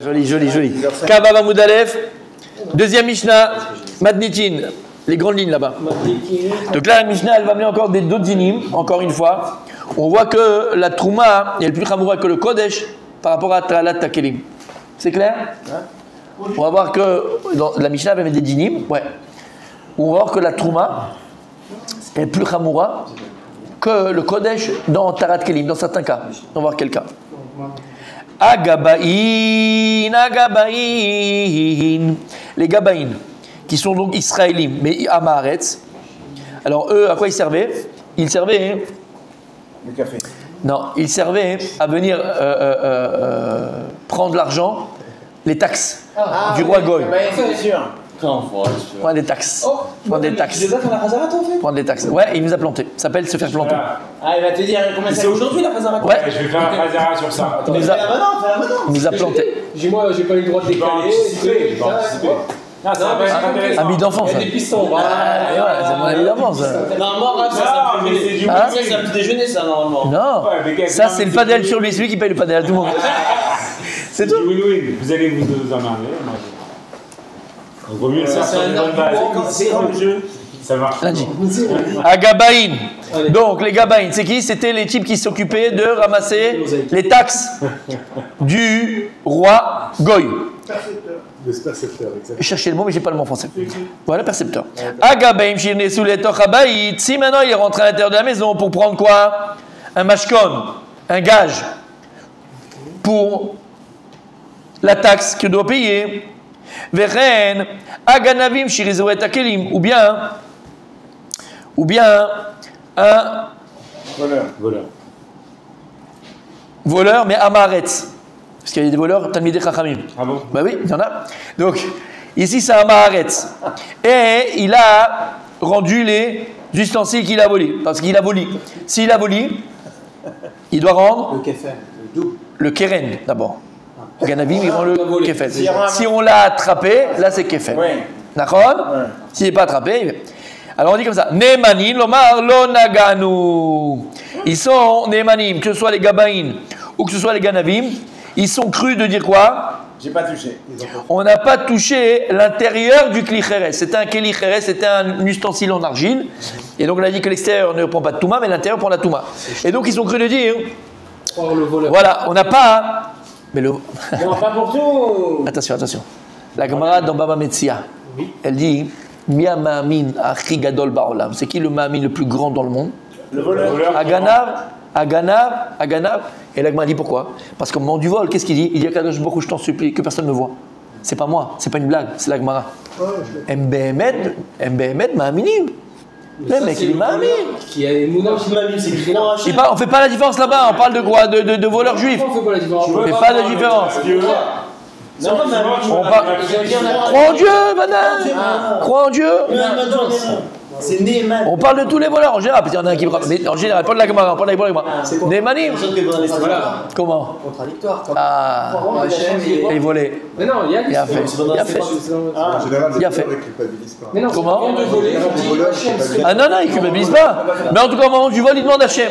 Joli, joli, joli. Kavava Moudalef, deuxième Mishnah, Madnitin, les grandes lignes là-bas. Donc là, la Mishnah, elle va amener encore d'autres dinim, encore une fois. On voit que la Trouma est plus chamoura que le Kodesh par rapport à Tralat Takelim. C'est clair? On va voir que dans la Mishnah, elle va mettre des dinim, ouais. On va voir que la Trouma est plus chamoura que le Kodesh dans Tarat Kelim, dans certains cas. On va voir quel cas. Agabaïn, Agabaïn, les Gabaïn, qui sont donc israéliens, mais Amaretz. Alors eux, à quoi ils servaient? Ils servaient... Le café. Non, ils servaient à venir prendre l'argent, les taxes du roi Goy. C'est sûr. Prendre des taxes. Prendre des taxes. Tu les as dans la Hazarat en fait? Prendre des taxes. Ouais, il nous a planté. Ça s'appelle se faire planter. Ah, il va te dire combien c'est aujourd'hui la Hazarat? Ouais. Je vais faire un Hazara sur ça. Il nous a planté. Moi, j'ai pas eu le droit de décaler. Non, ça va pas être intéressant. Ami d'enfance. Il y a des pistons. C'est mon ami d'enfance. Normalement, Rav, ça c'est un petit déjeuner, ça, normalement. Non, ça c'est le padel sur lui, celui qui paye le padel à tout le monde. C'est tout. Win-win. Vous allez vous emmerder. Il vaut mieux ça sur une bonne base. C'est quand le jeu? Ça marche. Lundi. Agabaïn. Donc les Gabaïn, c'est qui? C'était les types qui s'occupaient de ramasser les taxes du roi Goy. Percepteur, exactement. Cherchez le mot, mais j'ai pas le mot en français. Voilà, percepteur. Agabaïm shirne sous les tochabaït. Si maintenant il rentre à l'intérieur de la maison pour prendre quoi? Un mashkon, un gage pour la taxe qu'il doit payer. Veren, aganavim shirizouet akelim, ou bien un voleur, mais amaretz. Parce qu'il y a des voleurs, Talmidei Chachamim. Ah bon? Bah oui, il y en a. Donc, ici c'est amaretz. Et il a rendu les ustensiles qu'il a volés. Parce qu'il a volé. S'il a volé, il doit rendre Le café, le keren d'abord. Ganavim, il rend le kefet. Si Si on l'a attrapé, là c'est kefet. Ouais. D'accord? S'il n'est pas attrapé, alors on dit comme ça. Nemanim, lomar, lo naganu. Ils sont nemanim, que ce soit les gabaïn ou que ce soit les ganavim, ils sont crus de dire quoi? J'ai pas touché. On n'a pas touché l'intérieur du kli cheres. C'était un kli cheres, c'était un ustensile en argile. Et donc on a dit que l'extérieur ne prend pas de touma, mais l'intérieur prend la touma. Et donc ils sont crus de dire, voilà, on n'a pas... Mais le... Non, pas pour tout. Attention, attention. La Gemara dans Baba Metzia, elle dit Mia Ma'amin Achi Gadol Ba'olam. C'est qui le Ma'amin le plus grand dans le monde? Le voleur. Aganav. Et la Gemara dit pourquoi? Parce qu'au moment du vol, qu'est-ce qu'il dit? Il dit à Kadosh Baruch Hu, je t'en supplie, que personne ne voit. C'est pas moi, c'est pas une blague, c'est la Gemara. Mbehmet Ma'aminim. Le mec, il est Ma'amin. Qui a les mounins qui m'amènent, c'est qui On fait pas la différence là-bas, on parle de quoi? De voleurs juifs. On fait pas la différence. On fait pas de différence. Non, Crois en Dieu, madame. Crois en Dieu. C'est Neyman. On parle de tous les voleurs en général, parce qu'il y en a un qui frappe. Mais en général, pas de la Gemara, pas de la Gemara. Des manimes. Comment? Contradictoire. Ah, et il volait. Mais non, il y a Il a fait. Il a fait. En général, Il a les fait. voleurs ne culpabilisent pas. Mais non, Comment? de voler, Ah non, il ne culpabilise pas. Mais en tout cas, au moment du vol, il demande à Hachem.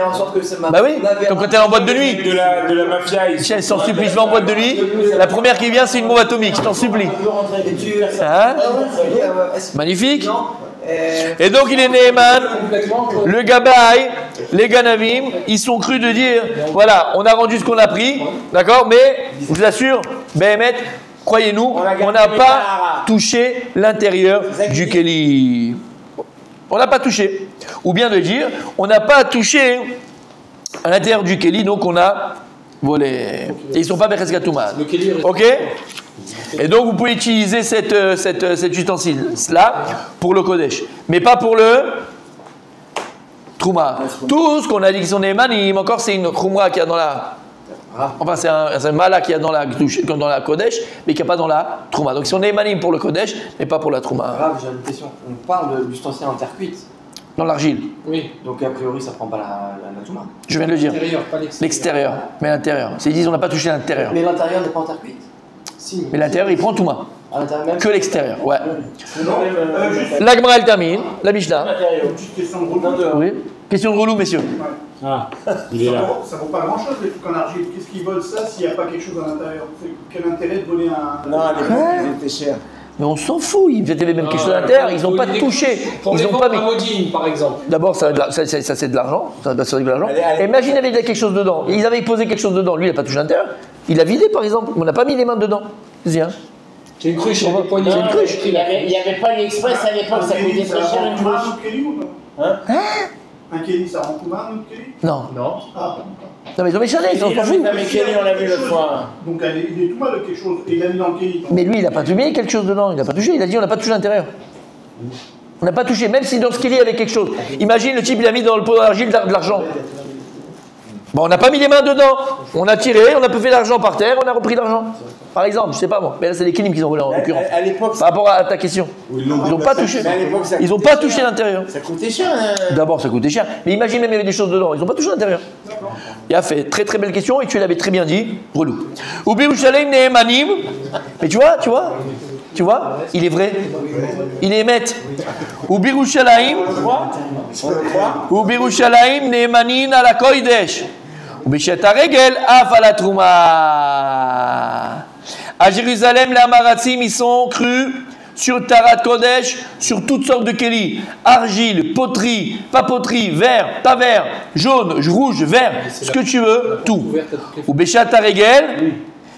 En sorte que c'est ma. Bah oui, comme quand elle est en boîte de nuit. De la mafia ici. Hachem, je t'en supplie, je vais en boîte de nuit. La première qui vient, c'est une bombe atomique, je t'en supplie. Hein? Magnifique. Et donc il est Neheman, le Gabaï, les Ganavim, ils sont crus de dire, voilà, on a rendu ce qu'on a pris, d'accord, mais je vous assure, Behemet, croyez-nous, on n'a pas touché l'intérieur du Kéli. On n'a pas touché. Ou bien de dire, on n'a pas touché à l'intérieur du Kéli, donc on a volé. Et ils ne sont pas Becheskatouman. Ok? Et donc vous pouvez utiliser cet ustensile-là pour le Kodesh, mais pas pour le Trouma. Tout ce qu'on a dit qu'ils sont des manim, encore c'est une Trouma qu'il y a dans la... Enfin c'est un Mala qu'il y a dans la Kodesh, mais qu'il n'y a pas dans la Trouma. Donc ils sont des manim pour le Kodesh, mais pas pour la Trouma. Grave, j'ai une question. On parle d'ustensile en terre cuite. Dans l'argile. Oui. Donc a priori ça prend pas la touma. Je viens de le dire. L'intérieur, pas L'extérieur, mais l'intérieur. Ils disent on n'a pas touché l'intérieur. Mais l'intérieur n'est pas en terre cuite. Si. Mais l'intérieur, il prend Touma. À l'intérieur même. Que l'extérieur, ouais. La Gemara, elle termine. La Mishnah. Petite question de route. Oui. Question de relou, messieurs. Ah, il est là. Ça vaut pas grand chose les trucs en argile. Qu'est-ce qu'ils volent ça s'il n'y a pas quelque chose à l'intérieur? Quel intérêt de voler un. Non, les mecs, ils étaient chers. Mais on s'en fout, ils étaient même quelque chose à l'intérieur, ils n'ont pas touché. Pour Ils les n'ont pas mis. Modine, par exemple. D'abord, ça c'est de l'argent, ça doit servir de l'argent. Allez. Imagine, il y avait quelque chose dedans. Ils avaient posé quelque chose dedans, lui, il n'a pas touché à l'intérieur. Il a vidé, par exemple, on n'a pas mis les mains dedans. Vas-y, hein. J'ai une cruche, il y a des poignées. C'est une cruche. Il n'y avait pas l'Express à l'époque, ça coûtait très cher une cruche. Un Kelly ou pas? Un Kelly, ça rend combien un autre Kelly? Non. Non. Ah, Non, mais ils ont mis Chanel, ils s'en foutent. Mais Kelly, on l'a vu l'autre fois. donc il est tout mal quelque chose. Et il a mis dans le Kelly. Mais lui, il n'a pas mis quelque chose dedans, il n'a pas touché. Il a dit, on n'a pas touché à l'intérieur. On n'a pas touché, même si dans ce qu'il y avait quelque chose. Imagine, le type, il a mis dans le pot d'argile de l'argent. Bon, on n'a pas mis les mains dedans. On a tiré, on a fait l'argent par terre, on a repris l'argent. Par exemple, je sais pas moi. Mais là, c'est les Kélim qui ont volé en l'occurrence. À l'époque, Par rapport à ta question. Ils n'ont pas touché. mais à l'époque, ça Ils n'ont coûtait pas cher. touché l'intérieur. Ça coûtait cher. Hein. D'abord, ça coûtait cher. Mais imagine même il y avait des choses dedans. Ils n'ont pas touché l'intérieur. Il a fait très très belle question et tu l'avais très bien dit. Relou. Ou Birushalayim Nehemanim. Mais tu vois, il est vrai. Il est émet. Ou Birushalayim. Ou Birushalayim Nehemanin ala Kodesh. Ou Bishat Regel af ala Trouma. À Jérusalem, les Amaratzim, ils sont crus sur Tarat Kodesh, sur toutes sortes de kéli. Argile, poterie, pas poterie, vert, pas vert, jaune, rouge, vert, ce que tu veux, tout. Ou Béchat Regel,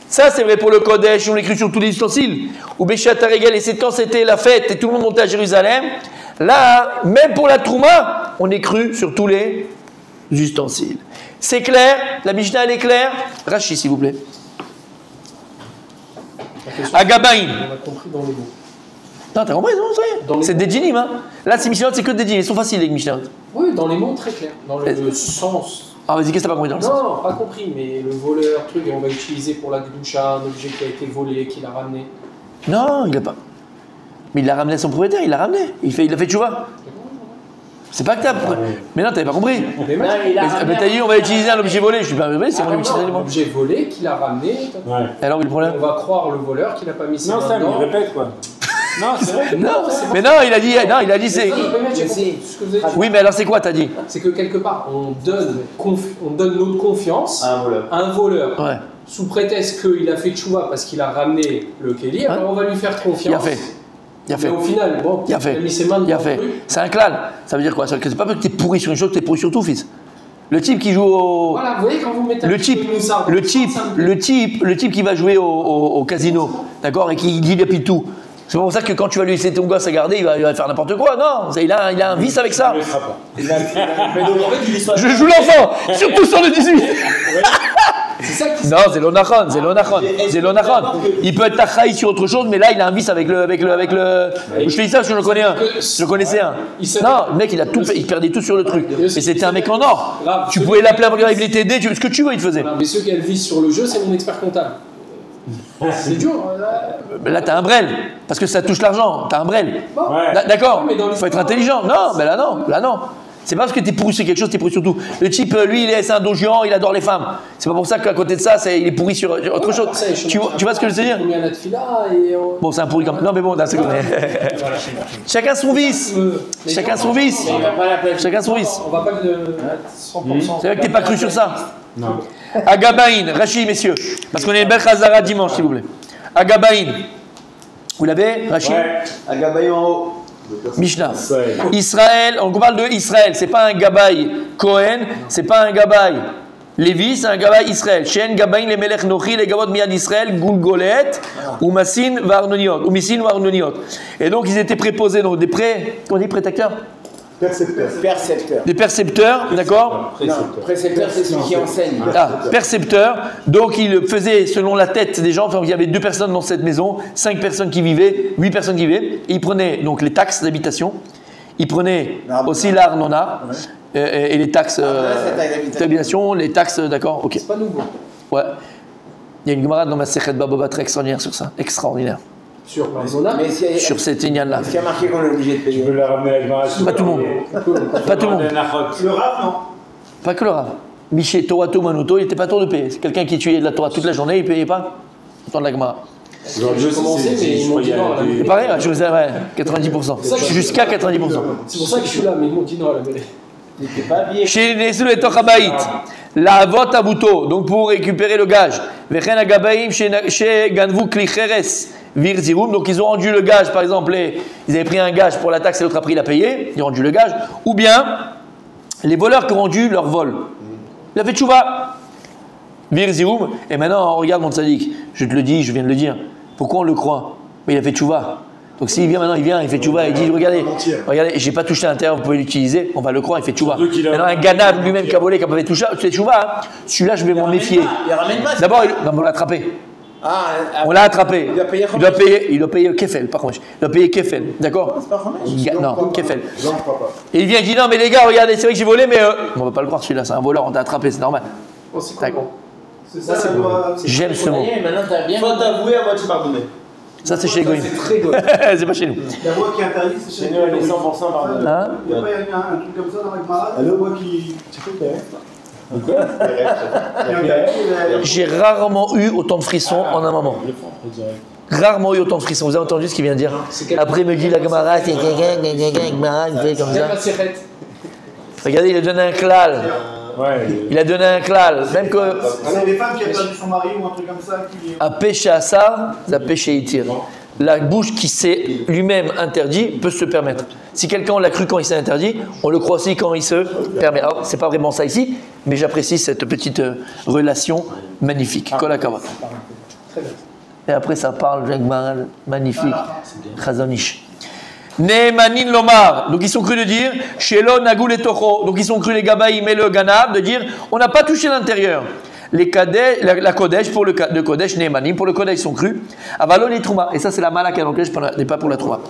ça c'est vrai pour le Kodesh, on l'écrit sur tous les ustensiles. Ou Béchat Regel, et c'est quand c'était la fête et tout le monde montait à Jérusalem. Là, même pour la Trouma, on est cru sur tous les ustensiles. C'est clair? La Mishnah elle est claire? Rachi, s'il vous plaît. Agabaïn. On a compris dans les mots. Non, t'as compris, non, ça y est. C'est des djinim, hein. Là, ces Mishnah, c'est que des djinim. Ils sont faciles, les Mishnah. Oui, dans les mots très clairs. Dans le sens. Ah, vas-y, qu'est-ce que t'as pas compris dans le sens? Non, pas compris, mais le voleur, truc, et on va utiliser pour la Gdoucha un objet qui a été volé, qu'il a ramené. Non, il l'a pas. Mais il l'a ramené à son propriétaire, il l'a ramené. Il a fait tchouva. C'est pas que t'as. Mais non, t'avais pas compris. Mais Non, il a Mais ramené t'as dit, on va utiliser un objet volé. Je suis pas volé, c'est mon objet un d'élément. objet volé qu'il a ramené. Ouais. Alors, quel est le problème? On va croire le voleur qu'il n'a pas mis ses Non, mains Sam, il dedans. répète quoi. Non, c'est vrai. Non, mais non, il a dit c'est. J'ai compris ce que vous avez dit. Oui, mais alors c'est quoi, t'as dit? C'est que quelque part, on donne notre confiance Un voleur. à un voleur. Ouais, Sous prétexte qu'il a fait tchouva parce qu'il a ramené le Kelly, alors on va lui faire confiance. il a fait. Il a fait. Mais au final, bon, Il a fait. il a mis ses mains Il a dedans fait. le truc. C'est un clan. Ça veut dire quoi? C'est pas parce que t'es pourri sur une chose que t'es pourri sur tout, fils. Le type qui joue au. Voilà, vous voyez quand vous mettez un Le petit type, peu de moussard dans le le type, sang, ça me- le type qui va jouer au casino, d'accord, et qui dilapide tout. C'est pour ça que quand tu vas lui laisser ton gosse à garder, il va faire n'importe quoi. Non, il a un vice avec ça. Il ne sera pas. Je joue l'enfant, surtout sur le 18. C'est ça qui Non, c'est l'onachon, c'est l'onachon, c'est l'onachon. Il peut être tachaï sur autre chose, mais là, il a un vice avec le. Je te dis ça parce que je connais un. Je connaissais un. Non, le mec, il perdait tout sur le truc. Et c'était un mec en or. Tu pouvais l'appeler avec les TD, ce que tu veux, il te faisait. Mais ceux qui ont le vice sur le jeu, c'est mon expert comptable. C'est dur. Mais là, t'as un brel, parce que ça touche l'argent. T'as un brel. Ouais. D'accord, Mais dans il faut être intelligent. Non, mais là non. C'est pas parce que t'es pourri sur quelque chose, t'es pourri sur tout. Le type, lui, c'est un donjon, il adore les femmes. C'est pas pour ça qu'à côté de ça, il est pourri sur autre chose. Tu vois ce que je veux dire? On met un atfila et on... Bon, c'est un pourri quand même. Non, mais bon, là, c'est chacun son vice. Chacun son vice. Il va pas l'appeler. Chacun son vice. On va pas le 100%. C'est vrai que t'es pas cru sur ça. Non. Agabaïn, Rachid, messieurs. Parce qu'on est une belle Khazara dimanche, s'il vous plaît. Agabaïn. Vous l'avez, Rachid? Ouais. Agabaï en haut. Mishnah. Ouais. Israël, on parle de Israël, c'est pas un Gabaï Cohen, c'est pas un Gabaï Lévi, c'est un Gabaï Israël. Shen Gabaïn les Melech Nochi, les Gabot Miad Israël, Gulgolet, ou Massin Varnoniot, ou Missin Varnoniot. Et donc ils étaient préposés, donc des prétecteurs? Percepteur. Des percepteurs, d'accord? Non, précepteur, c'est celui qui enseigne. Ah, percepteurs. Donc ils faisaient selon la tête des gens. Enfin, il y avait 2 personnes dans cette maison, 5 personnes qui vivaient, 8 personnes qui vivaient. Et ils prenaient donc les taxes d'habitation. Ils prenaient aussi l'Arnona et les taxes d'habitation, les taxes, d'accord, ok. C'est pas nouveau. Ouais. Il y a une camarade dans ma Sechet Baba très extraordinaire sur ça. Extraordinaire. Sur l'Arizona. Mais c'est Sur cette lignane-là. ce qui a marqué qu'on est obligé de Tu payer. peux le ramener avec Mara. Pas tout le monde. Pas tout le monde. Le rap, non. Pas que le Rav. Miché Torato Manuto, il n'était pas tour de payer. C'est quelqu'un qui étudiait de la Torah toute la journée, il ne payait pas. Autant de la Gemara. Aujourd'hui, J'ai commencé, mais ils m'ont dit non. là, C'est pareil, je vous ai 90%. Jusqu'à 90%. C'est pour ça que je suis là, mais ils m'ont dit non à la mêlée. T'étais pas habillé. Chez Nesu le Tochabaït, la avot abuto, donc pour récupérer le gage. Vechen agabaim chez Ganvu Klicheres Virzirum, donc ils ont rendu le gage, par exemple, ils avaient pris un gage pour la taxe et l'autre a pris, il a payé, ils ont rendu le gage. Ou bien les voleurs qui ont rendu leur vol. Il a fait tchouva. Virzirum, et maintenant regarde mon tzaddik, je te le dis, je viens de le dire. Pourquoi on le croit? Mais il a fait tchouva. Donc s'il vient maintenant, il fait tchouva, il dit regardez, j'ai pas touché à l'intérieur, vous pouvez l'utiliser, on va le croire, il fait tchouva. Maintenant un ganab lui-même qui a volé, qui n'a pas fait tchouva, hein, celui-là je vais m'en méfier. Il ramène pas. D'abord, on l'a attrapé. On l'a attrapé. Il doit payer Kefel, par contre. Il doit payer Kefel, d'accord? Non, Kefel. Et il vient, il dit non mais les gars, regardez, c'est vrai que j'ai volé, mais on va pas le croire celui-là, c'est un voleur, on t'a attrapé, c'est normal. C'est ça, ça doit. J'aime ce mot. Maintenant, t'as bien. Faut t'avouer à moitié pardonné. Ça c'est chez les Goïms. C'est très goïm. C'est pas chez nous. La voix qui interdit, c'est Chez nous, elle est 100% pardonnée. Hein? Il n'y a pas un truc comme ça dans la Gemara? La voix qui. Tu peux J'ai rarement eu autant de frissons en un moment. Rarement eu autant de frissons. Vous avez entendu ce qu'il vient de dire? Après, il me dit la Gemara, c'est Gemara, il fait comme ça. Regardez, il a donné un klal. Il a donné un klal. Même que. C'est des femmes qui ont perdu son mari ou un truc comme ça qui. À péché à ça, ça péché itir. La bouche qui s'est lui-même interdit peut se permettre. Si quelqu'un l'a cru quand il s'est interdit, on le croit aussi quand il se permet. Alors, c'est pas vraiment ça ici, mais j'apprécie cette petite relation magnifique. Kol hakavod. Et après, ça parle de magnifique. Chazonish. Neemanin lomar. Donc, ils sont crus de dire Shelo nagul et tocho. Donc, ils sont crus les gabaïm et le ganab de dire on n'a pas touché l'intérieur. Les Kadesh, la Kodesh pour le Kodesh, Neemanim pour le Kodesh sont crus. Avalon et Trouma. Et ça, c'est la malaka, donc n'est pas pour la Trouma.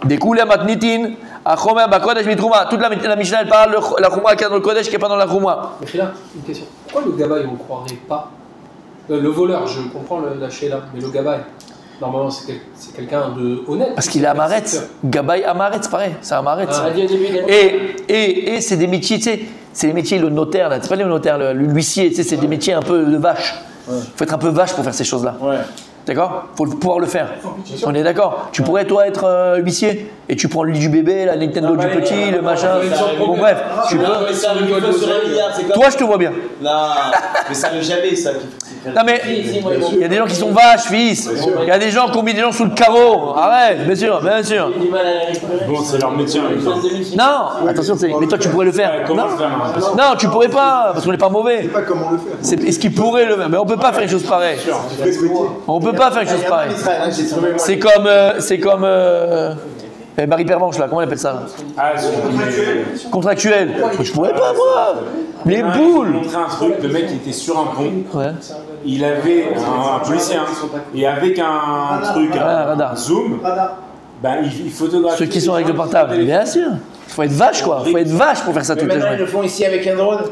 Des coulées matnitin, Achomer, Bakodesh, Mitrouma. Toute la Mishnah, elle parle de la Chouma qui est dans le Kodesh, qui n'est pas dans la Chouma. Mais là, une question. Pourquoi le gabaï, on ne croirait pas le voleur, je comprends la Sheila, mais le gabaï, normalement, c'est quelqu'un de honnête. Parce qu'il est amaretz. Gabaï amaretz, pareil. C'est amaretz. Et c'est des métiers, tu sais. C'est les métiers, le notaire, là. C'est pas le notaire, l'huissier, tu sais, c'est des métiers un peu de vache. Il faut être un peu vache pour faire ces choses-là. D'accord? Il faut pouvoir le faire. On est d'accord? Tu pourrais, toi, être huissier et tu prends le lit du bébé, la Nintendo du petit, le machin. Bon, bref. Tu peux. Toi, je te vois bien. Non, mais ça ne jamais ça. Non, mais il y a des gens qui sont vaches, fils. Il y a des gens qui ont mis des gens sous le carreau. Arrête, bien sûr, bien sûr. Bon, c'est leur métier. Non, attention, mais toi, tu pourrais le faire. Non, tu pourrais pas, parce qu'on n'est pas mauvais. Je sais pas comment le faire. Est-ce qu'il pourrait le faire? Mais on peut pas faire une chose pareille. On peut pas faire une chose pareille. C'est comme Marie Pervenche là, comment on appelle ça? Contractuel. Je pourrais pas moi. Les boules. Il montrait un truc, le mec était sur un pont. Ouais. Il avait un policier et avec un truc, un zoom, ben, il photographe. Ceux qui sont avec le portable, bien sûr. Il faut être vache quoi. Il faut être vache pour faire ça toute la Maintenant, journée. ils le font ici avec un drone.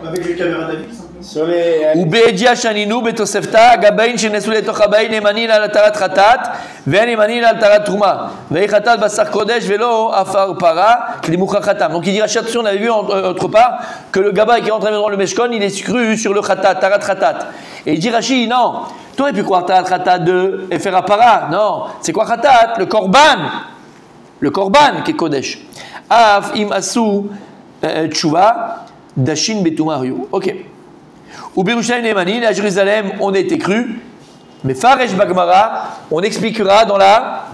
Avec les caméras d'avis, simplement. Sur les. ובעדיה שנינו בתוספתה גבאים שנעשו לתוך הבאים נאמנים על התרת חטאת ונאמנים על התרת תרומה והיא חטאת בשר קודש ולא עפר פרה כלימוך חתם. Donc il dit Rachat, on avait vu autre part que le gabaï qui est rentré dans le Meshkon il est cru sur le khatat, tarat khatat. Et il dit Rashi, non, tu aurais pu croire tarat khatat de et faire para. Non, c'est quoi khatat? Le korban qui est kodesh. Af im asu tshuva dashin betumario. Ok. Ou Birushalayim Neemanin, à Jérusalem, on a été cru. Mais Faresh Bagmara, on expliquera dans la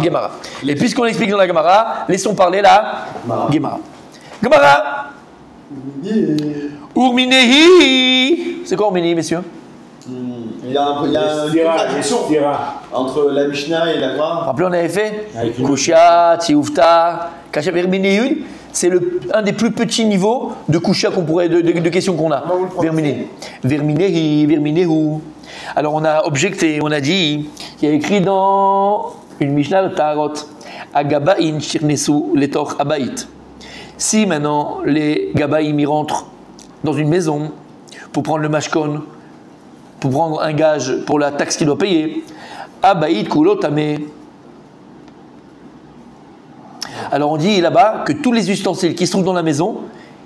Gemara. Et puisqu'on explique dans la Gemara, laissons parler la Gemara. Gemara. Urminehi. C'est quoi Urminehi, messieurs? Il y a une contradiction entre la Mishnah et la Gemara. Rappelez, on avait fait Kusha, Tioufta, Kasha Urminehi. C'est un des plus petits niveaux de kusha qu'on pourrait, de questions qu'on a. Verminehu. Alors on a objecté, on a dit, il y a écrit dans une Mishnah de Tarot, Agabaïn shirnesu letoch abaït. Si maintenant les Gabaïm y rentrent dans une maison pour prendre le mashkon, pour prendre un gage pour la taxe qu'il doit payer, abaït kulotame. Alors on dit là-bas que tous les ustensiles qui se trouvent dans la maison,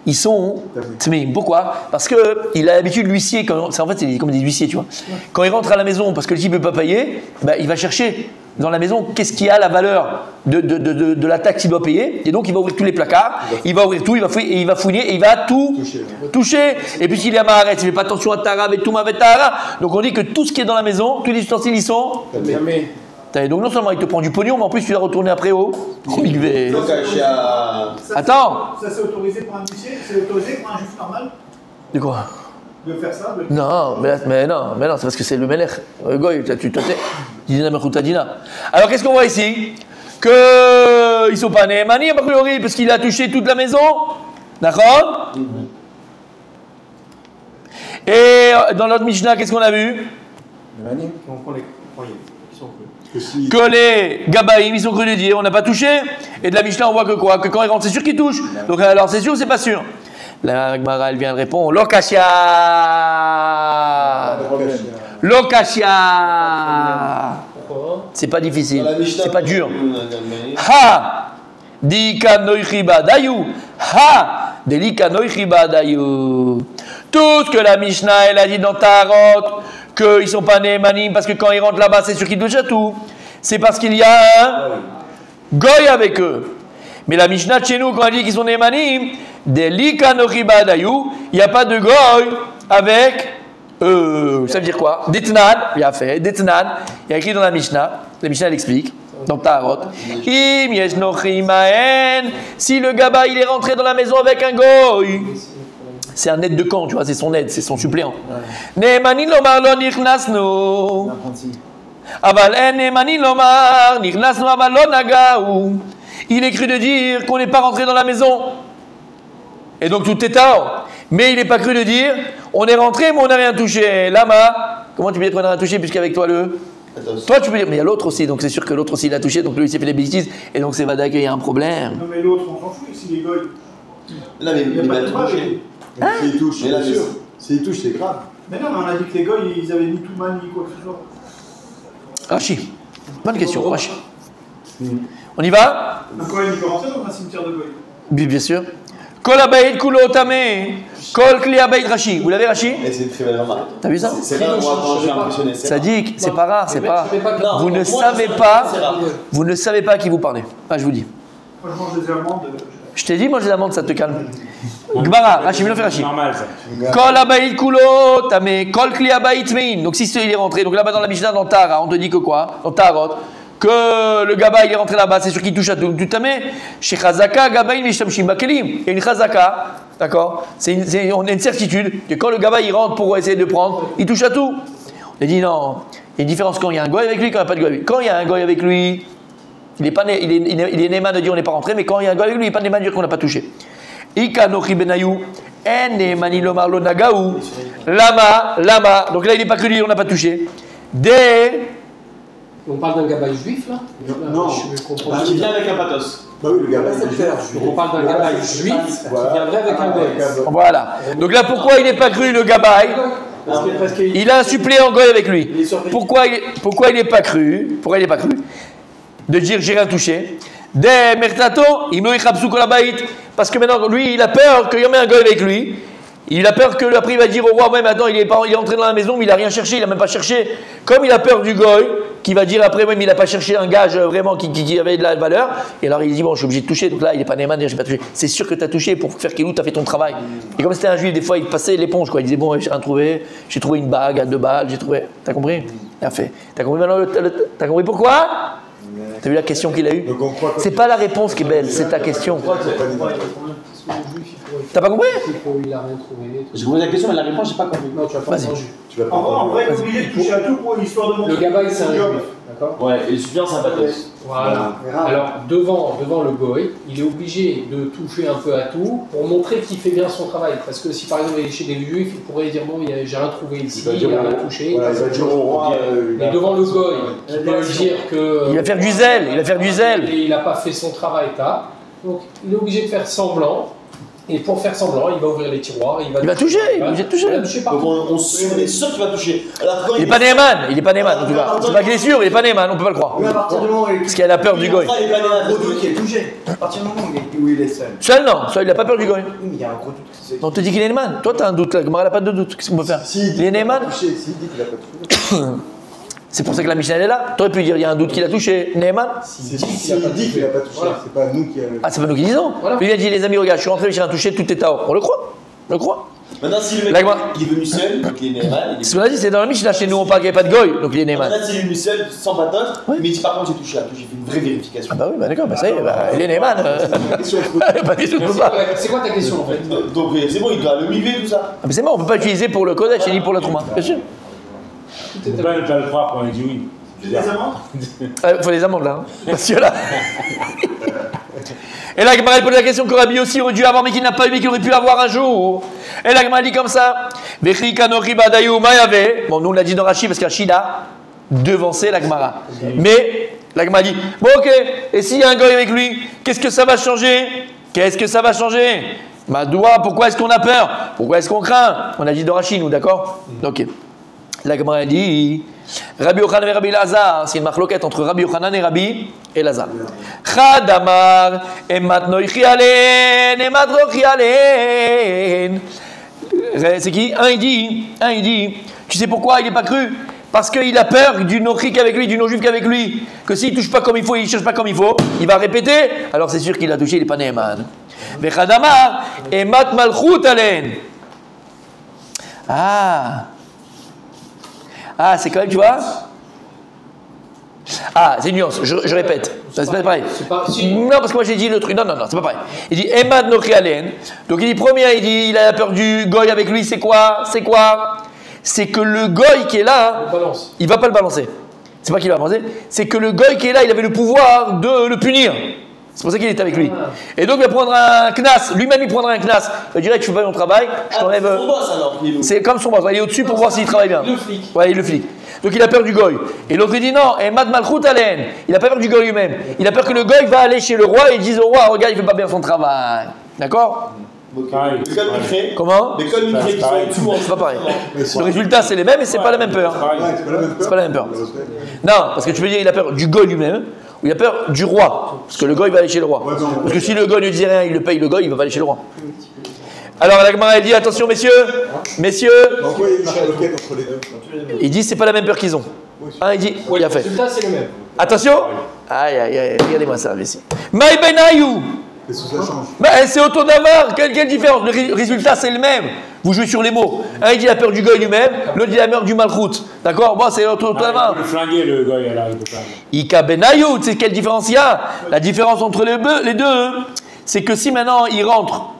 ils sont tmim. Pourquoi? Parce qu'il a l'habitude, l'huissier, en fait, c'est comme des huissiers, tu vois. Quand il rentre à la maison parce que le type ne peut pas payer, bah, il va chercher dans la maison qu'est-ce qui a la valeur de la taxe qu'il doit payer. Et donc, il va ouvrir tous les placards, il va ouvrir tout, il va fouiller et il va tout toucher. Et puis, s'il est à Maharet, il ne fait pas attention à Tara, avec tout Mavet Tara. Donc, on dit que tout ce qui est dans la maison, tous les ustensiles, ils sont. Donc, non seulement il te prend du pognon, mais en plus, tu dois retourner après au mikvé. Attends! Ça, c'est autorisé pour un huissier? C'est autorisé pour un juif normal? De quoi? De faire ça? Non, mais non, c'est parce que c'est le Melech. Goy, tu t'es. Alors, qu'est-ce qu'on voit ici? Qu'ils ne sont pas némani, a priori, parce qu'il a touché toute la maison. D'accord? Et dans notre Mishnah, qu'est-ce qu'on a vu? Que les Gabaïm, ils sont crus de dire, on n'a pas touché. Et de la Mishnah, on voit que quoi? Que quand ils rentrent, c'est sûr qu'ils touchent. Donc alors, c'est sûr ou c'est pas sûr? La Gemara, elle vient de répondre, Lokashia. C'est pas difficile, c'est pas dur. Ha! Dika noichiba dayu. Ha! Delika noichiba dayu. Tout ce que la Mishnah, elle a dit dans Tarot, qu'ils ne sont pas némanim parce que quand ils rentrent là-bas, c'est sûr qu'ils touchent à tout. C'est parce qu'il y a un goy avec eux. Mais la Mishnah de chez nous, quand elle dit qu'ils sont némanim, delika noichiba dayu, il n'y a pas de goy avec eux. Ça veut dire quoi? Detnan, il a fait, Detnan, il y a écrit dans la Mishnah elle explique, dans Tarot. Im yeshnochimaen, si le gaba il est rentré dans la maison avec un goy, c'est un aide de camp, tu vois, c'est son aide, c'est son suppléant. Ne'emanin lomar lo nichnasnu. Aval en ne'emanin lomar nichnasnu aval lo nagaou. Il est cru de dire qu'on n'est pas rentré dans la maison. Et donc tout est tard. Mais il n'est pas cru de dire on est rentré mais on n'a rien touché. Lama, comment tu peux dire qu'on n'a rien touché puisqu'avec toi toi tu peux dire mais il y a l'autre aussi, donc c'est sûr que l'autre aussi il a touché, donc lui il s'est fait des bêtises et donc c'est Vada qu'il y a un problème. Non mais l'autre on s'en fout s'il est goy. Là mais il va toucher. S'il touche, c'est sûr. S'il touche, c'est grave. Mais non, mais on a dit que les goy ils avaient ni tout mal ni quoi que ce soit. Rachi, bonne question, Rachi. On y va? Un goy il peut rentrer dans un cimetière de goy. Bien sûr. Kol abayit kulo tameh, kol kli abayit Rachi. Vous l'avez Rachi? C'est une très belle remarque. T'as vu ça? C'est rare, moi quand je suis impressionné. Sadiq, c'est pas rare, c'est pas. Vous ne savez pas à qui vous parlez. Ah, je vous dis. Moi je mange des amandes. Je t'ai dit, mange des amandes, ça te calme. Gemara, Rachi, Milo fait Rachi. Normal ça. Kol abayit kulo tameh, kol kli abayit mein. Donc si il est rentré, donc là-bas dans la Mishnah, dans Tara, on te dit que quoi? Dans Tarot. Que le gaba il est rentré là-bas, c'est sûr qu'il touche à tout. Tu t'amènes chez Chazaka, gaba il mishtamshim bakelim. Il y a une Chazaka, d'accord? On a une certitude que quand le gaba il rentre pour essayer de prendre, il touche à tout. On a dit non, il y a une différence quand il y a un goy avec lui, quand il n'y a pas de goy avec lui. Quand il y a un goy avec lui, il est néma de dire on n'est pas rentré, mais quand il y a un goy avec lui, il n'est pas néma de dire qu'on n'a pas touché. Ika nochi benayou, en nemani lomar lo nagaou, lama. Donc là il n'est pas que lui, on n'a pas touché. On parle d'un gabaï juif là? Non, qui vient avec un pathos. Bah oui, le gabaï c'est le père. Donc on parle d'un gabaï juif qui viendrait avec un goy. Voilà. Donc là pourquoi il n'est pas cru le gabaï? Il a un suppléant goy avec lui. Pourquoi il n'est pas cru? De dire j'ai rien touché. Des mertato, il me yichabsu kolabaït. Parce que maintenant lui il a peur qu'il y en ait un goy avec lui. Il a peur que après il va dire au roi, ouais, maintenant il est entré dans la maison, mais il n'a rien cherché, il n'a même pas cherché. Comme il a peur du goy, qui va dire après, même il n'a pas cherché un gage vraiment qui avait de la valeur, et alors il dit, bon, je suis obligé de toucher, donc là il n'est pas néman, je n'ai pas touché. C'est sûr que tu as touché pour faire Kelou, tu as fait ton travail. Et comme c'était un juif, des fois il passait l'éponge, quoi. Il disait, bon, j'ai rien trouvé, j'ai trouvé une bague à 2 balles, j'ai trouvé. T'as compris? Il a fait. T'as compris maintenant t'as compris pourquoi? T'as vu la question qu'il a eue? C'est pas la réponse qui est belle, c'est ta question. T'as pas compris? Il a rien trouvé. J'ai posé la question, mais la réponse, j'ai pas compris. Non, tu vas pas entendu. En vrai, il est obligé de toucher à tout pour l'histoire de montrer. Le gabaï, c'est un juif, d'accord? Ouais, et le suppléant, c'est un pathos. Voilà. Alors, devant le goy, il est obligé de toucher un peu à tout pour montrer qu'il fait bien son travail. Parce que si par exemple il est chez des juifs, il pourrait dire bon, j'ai rien trouvé ici, il n'a rien touché. Voilà, il va dire au roi. Mais devant le goy, il peut dire que. Il va faire du zèle, Et il n'a pas fait son travail, Donc, il est obligé de faire semblant Et pour faire semblant, il va ouvrir les tiroirs, il va toucher, il est obligé de toucher. Donc on est sûr qu'il va toucher. Alors, quand Il n'est pas Neyman, en tout cas. C'est pas qu'il est sûr, il n'est pas Neyman, on ne peut pas le croire. Oui, à partir du moment où il Parce qu'il a la peur du goy. il y a un gros doute qui est touché. À partir du moment où il est seul. Seul, non, seul, il n'a pas peur du goy. Oui, mais il y a un gros doute. On te dit qu'il est Neyman. Toi, tu as un doute, la Gemara n'a pas de doute. Qu'est-ce qu'on peut faire? Il est Neyman. S'il dit qu'il a pas touché. C'est pour ça que la Mishnah elle est là. Tu aurais pu dire il y a un doute qu'il a touché. Neyman. S'il dit qu'il a pas touché, c'est pas nous qui avons. Ah, c'est pas nous qui disons. Voilà. Lui, il a dit les amis, regarde, je suis rentré, j'ai rien touché, tout est Taor. On le croit. On le croit. Maintenant, si le mec il est venu seul, donc il est Neyman. C'est ce qu'on a dit, c'est dans la Mishnah. Chez nous, on parle qu'il n'y avait pas de goy, donc il est Neyman. Maintenant, s'il est venu seul, sans patoche, mais il dit par contre, j'ai touché. J'ai fait une vraie vérification. Ah, bah oui, bah d'accord, bah ça y est, il est Neyman. Pas du tout, C'est quoi ta question en fait? Donc, c'est bon, il doit le miver, tout ça. Ah, mais c'est bon, on peut pas l'utiliser pour le Kodesh ni pour la Trouma. Bien sûr. On peut pas ne pas le croire quand il dit oui. Des amendes? Il faut les amendes là. Monsieur là. Et là, Gemara pose la question que Rabbi aussi aurait dû avoir, mais qu'il n'a pas eu, mais qu'il aurait pu avoir un jour. Et là, Gemara dit comme ça. Bon, nous on l'a dit dans Rashi parce qu'Rashi a devancé la Gemara. Mais la Gemara dit bon, ok, et s'il y a un goy avec lui, qu'est-ce que ça va changer? Qu'est-ce que ça va changer? Madoua, pourquoi est-ce qu'on a peur? Pourquoi est-ce qu'on craint? On a dit dans Rashi, nous, d'accord? Ok. La Gemara dit Rabbi Yochanan et Rabbi Elazar, c'est une marloquette entre Rabbi Yochanan et Rabbi Elazar. Chad amar emat noichi alen, emat rochi alen. C'est qui? Un il dit, tu sais pourquoi il n'est pas cru? Parce qu'il a peur du non-juif avec lui, du non-juif qu'avec lui. Que s'il ne touche pas comme il faut, il ne cherche pas comme il faut, il va répéter, alors c'est sûr qu'il a touché, il n'est pas Neyman. Chad amar emat malchut alen. Ah, c'est quand même, tu vois? Ah, c'est une nuance, je répète. C'est pas pareil. Non, parce que moi j'ai dit le truc. Non, c'est pas pareil. Il dit Emad Nochi Alen. Donc il dit premier, il a la peur du goy avec lui, c'est quoi? C'est que le goy qui est là, il va pas le balancer. C'est pas qu'il va balancer, c'est que le goy qui est là, il avait le pouvoir de le punir. C'est pour ça qu'il est avec lui. Et donc il va prendre un knas, lui-même il prendra un knas. Il dirait tu fais pas mon travail, je t'enlève. C'est son boss alors. C'est comme son boss, il est au-dessus pour voir s'il travaille bien. Le flic. Ouais, il est le flic. Donc il a peur du goy. Et l'autre il dit non, Emad Malchut Alen. Il a pas peur du goy lui-même. Il a peur que le goy va aller chez le roi et dise au roi, regarde, il fait pas bien son travail. D'accord? Comment? Mais comme il fait qu'ils sont en dessous, c'est pas pareil. Le résultat c'est les mêmes, mais c'est pas la même peur. C'est pas la même peur. Non, parce que tu peux dire il a peur du goy lui-même. Ou il a peur du roi, parce que le goy va aller chez le roi. Parce que si le goy ne dit rien, il le paye le goy, il va pas aller chez le roi. Alors la Gemara elle dit attention messieurs. Pourquoi il y a une marloquette entre les deux? Il dit c'est pas la même peur qu'ils ont. Il dit il a fait. Le résultat c'est le même. Attention. Aïe, regardez-moi ça ici. Maï benayou. Qu'est-ce que ça change? C'est auto d'avar, quelle différence? Le résultat c'est le même. Vous jouez sur les mots. Un il dit la peur du goy lui-même, l'autre dit la peur du malchut. D'accord? Bon, c'est auto d'avar. Il peut le flinguer le goy alors il peut pas. Ika benayou, tu sais quelle différence il y a? La différence entre les deux, c'est que si maintenant il rentre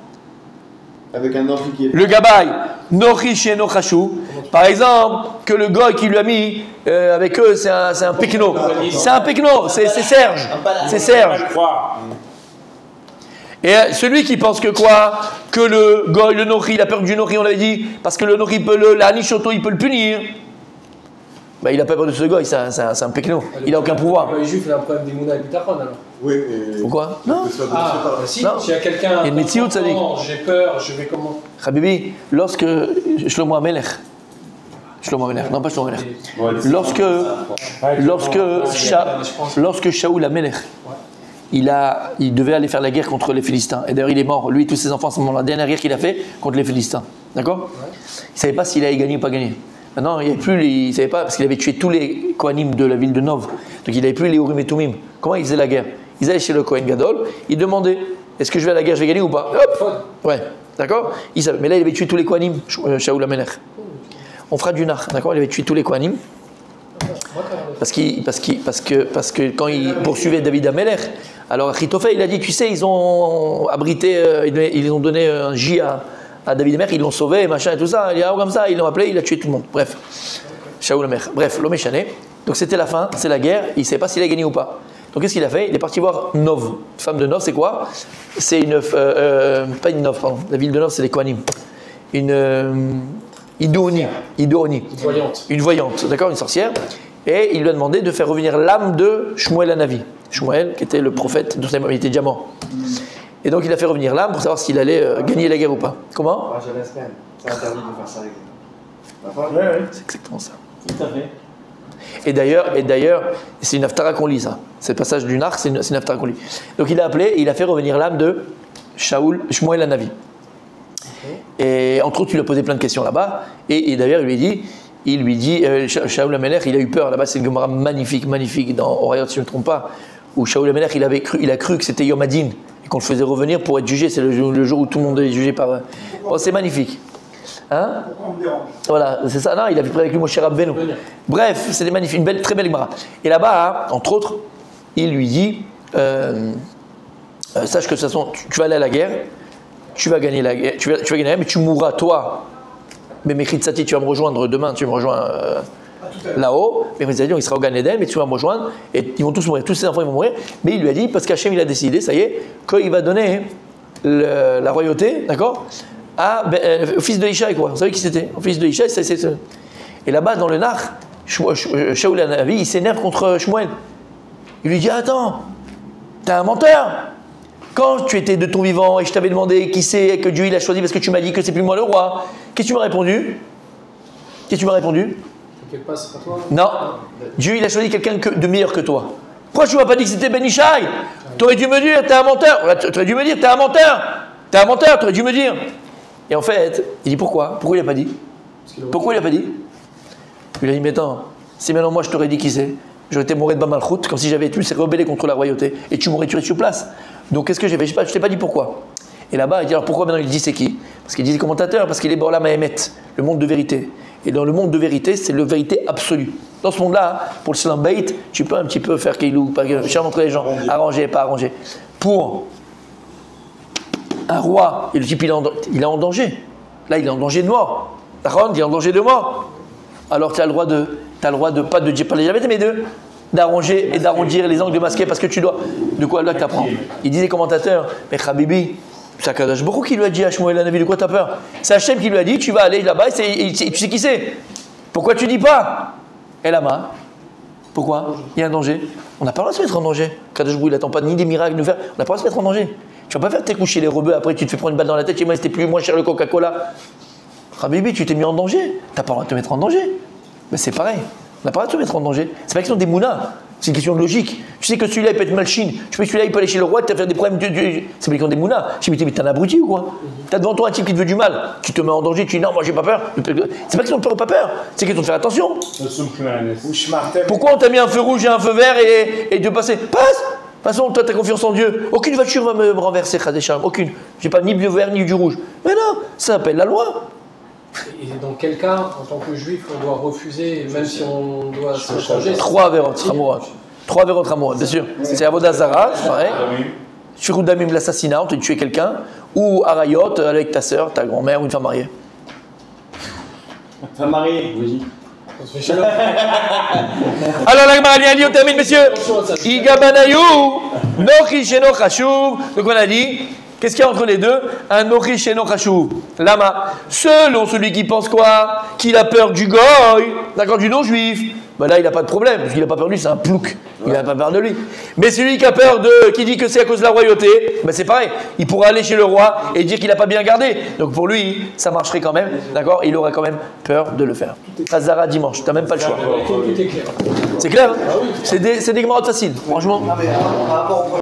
avec un Nochi qui est. le gabaï, Nochi chez Nochachou, par exemple, que le goy qui lui a mis avec eux, c'est un pekno. C'est un pekno, c'est Serge. C'est Serge. Et celui qui pense que quoi? Que le goy, le Nochi, il a peur du Nochi, on l'avait dit, parce que le Nochi peut la Nishoto, il peut le punir. Bah, il a pas peur de ce goy, c'est un pekno. Il a aucun pouvoir. Les juifs, il a un problème d'Imouna et Bitachon alors. Oui, et. Pourquoi? Non. Si, Non. s'il y a quelqu'un. Il y a une métiout, ça dit. J'ai peur, je vais comment? Habibi, lorsque Shlomo Amelech, non pas Shlomo Amelech, lorsque Shaoul Amelech, il devait aller faire la guerre contre les Philistins. Et d'ailleurs, il est mort, lui et tous ses enfants, à ce moment-là, la dernière guerre qu'il a fait contre les Philistins. D'accord? Il ne savait pas s'il allait gagner ou pas gagner. Maintenant, il ne savait pas, parce qu'il avait tué tous les Kohanim de la ville de Nov. Donc il n'avait plus les Urim et Tumim. Comment il faisait la guerre? Ils allaient chez le Kohen Gadol, ils demandaient est-ce que je vais à la guerre, je vais gagner ou pas? Hop. Ouais, d'accord? Il savait. Mais là, il avait tué tous les Kohanim, Shaoul Amelech. On fera du nar, d'accord? Il avait tué tous les Kohanim. Parce que quand il poursuivait David Amelech, alors Achitophel, il a dit, tu sais, ils ont abrité, ils ont donné un J à David Amelech, ils l'ont sauvé, machin et tout ça. Il a comme ça, ils l'ont appelé, il a tué tout le monde. Bref, Shaoul Amelech. Bref, l'homme est chané. Donc c'était la fin, c'est la guerre, il ne savait pas s'il a gagné ou pas. Donc qu'est-ce qu'il a fait? Il est parti voir Nov. Femme de Nov, c'est quoi? C'est une. Pas une Nov, pardon. La ville de Nov, c'est les Kohanim. Une. Idooni. Une voyante, d'accord? Une sorcière. Et il lui a demandé de faire revenir l'âme de Shmuel Hanavi. Shmuel, qui était le prophète, il était déjà mort. Et donc il a fait revenir l'âme pour savoir s'il allait gagner la guerre ou pas. Comment? C'est interdit de faire ça avec C'est exactement ça. Tout à fait. Et d'ailleurs, c'est une haftara qu'on lit ça. C'est le passage du Nar, c'est une haftara qu'on lit. Donc il a appelé et il a fait revenir l'âme de Shmuel Hanavi. Et entre autres, il lui a posé plein de questions là-bas. Et d'ailleurs, il lui dit, Shaoul HaMelech, il a eu peur. Là-bas, c'est une Gemara magnifique, dans Orayot, si je ne me trompe pas, où Shaoul HaMelech, il a cru que c'était Yom Hadin et qu'on le faisait revenir pour être jugé. C'est le jour où tout le monde est jugé par. Oh, c'est magnifique. Hein? Voilà, c'est ça. Non, il avait pris avec lui Moshe Rabbeinu. Bref, c'est magnifique, une très belle Gemara. Et là-bas, hein, entre autres, il lui dit sache que de toute façon, tu vas aller à la guerre, tu vas gagner la guerre, tu vas gagner la guerre, mais tu mourras toi. Mais Mechitsati, tu vas me rejoindre demain, tu me rejoins là-haut. Mechitsati, il sera au Gan Eden, mais tu vas me rejoindre et ils vont tous mourir, tous ses enfants ils vont mourir. Mais il lui a dit, parce qu'Hachem il a décidé, ça y est, qu'il va donner la royauté, d'accord, au fils de Ishaï, quoi. Vous savez qui c'était? Au fils de Ishaï, c'est. Et là-bas, dans le Nar, Shaoul HaNavi, il s'énerve contre Shmuel. Il lui dit, attends, t'es un menteur. Quand tu étais de ton vivant et je t'avais demandé qui c'est que Dieu il a choisi parce que tu m'as dit que c'est plus moi le roi, qu'est-ce que tu m'as répondu? T'inquiète pas, c'est pas toi. Non, Dieu il a choisi quelqu'un de meilleur que toi. Pourquoi tu m'as pas dit que c'était Ben Ishaï? T'aurais dû me dire, t'es un menteur. T'aurais dû me dire, t'es un menteur. T'es un menteur, t'aurais dû me dire. Et en fait, il dit pourquoi? Pourquoi il n'a pas dit? Pourquoi il n'a pas dit? Il a dit, mais attends, si maintenant moi je t'aurais dit qui c'est, j'aurais été mouru de Bamalchut, comme si j'avais été rebellé contre la royauté, et tu m'aurais tué sur place. Donc qu'est-ce que j'ai fait? Je ne t'ai pas dit pourquoi. Et là-bas, il dit alors pourquoi maintenant il dit c'est qui? Parce qu'il dit commentateur, parce qu'il est Borla Mahemet, le monde de vérité. Et dans le monde de vérité, c'est la vérité absolue. Dans ce monde-là, pour le Slam Bait, tu peux un petit peu faire Keilou, faire montrer les gens, arranger, pas arranger. Pour un roi, et le type il est en danger. Là, il est en danger de mort. Aaron, il est en danger de mort. Alors tu as le droit de pas de dire pas les diabètes, mais d'arranger et d'arrondir les angles de masquer parce que tu dois. De quoi là que tu apprends? Il disait commentateur, mais Khabibi, c'est Akadosh Baruch qui lui a dit à Shmuel HaNavi, de quoi tu as peur? C'est Hachem qui lui a dit, tu vas aller là-bas et tu sais qui c'est. Pourquoi tu dis pas? Et là-bas, pourquoi? Il y a un danger. On n'a pas le droit de se mettre en danger. Akadosh Baruch il n'attend pas ni des miracles nous faire. On n'a pas le droit de se mettre en danger. Tu vas pas faire tes couches chez les rebeux, après tu te fais prendre une balle dans la tête, chez moi c'était plus moins cher le Coca-Cola. Khabibi, tu t'es mis en danger. Tu n'as pas le droit de te mettre en danger. Mais c'est pareil. On n'a pas le droit de se mettre en danger. C'est pas une question des mounas. C'est une question de logique. Tu sais que celui-là il peut être malchine. Tu sais que celui-là il peut aller chez le roi, tu vas faire des problèmes. C'est pas une question des mounas. Je dis, mais t'es un abruti ou quoi? T'as devant toi un type qui te veut du mal. Tu te mets en danger, tu dis non, moi j'ai pas peur. C'est pas question de peur ou pas peur. C'est question de faire attention. Pourquoi on t'a mis un feu rouge et un feu vert et de passer? Passe! De toute façon, toi, tu as confiance en Dieu. Aucune voiture va me renverser, Khadécham. Aucune. J'ai pas ni du vert ni du rouge. Mais non, ça s'appelle la loi. Et dans quel cas, en tant que juif, on doit refuser, même si on doit se changer? 3 Averot Hamourot. 3 Averot Hamourot, bien sûr. C'est Avodah Zara, c'est pareil. Shirut Damim, l'assassinat, on t'a tué quelqu'un. Ou Arayot, avec ta soeur, ta grand-mère ou une femme mariée. Femme mariée, oui. Alors la Gemara dit, on termine, messieurs. Igabanayou, Nochi Sheno Chashuv. Donc on a dit, qu'est-ce qu'il y a entre les deux? Un Nochi Sheno Chashuv. Lama, selon celui qui pense quoi? Qu'il a peur du goy, d'accord, du non-juif. Ben là, il n'a pas de problème, parce qu'il n'a pas peur de lui, c'est un plouk. Il n'a pas peur de lui. Mais celui qui a peur qui dit que c'est à cause de la royauté, ben c'est pareil. Il pourra aller chez le roi et dire qu'il n'a pas bien gardé. Donc pour lui, ça marcherait quand même, d'accord? Il aurait quand même peur de le faire. Hazara dimanche, t'as même pas le choix. C'est clair? C'est des Gemara faciles, franchement.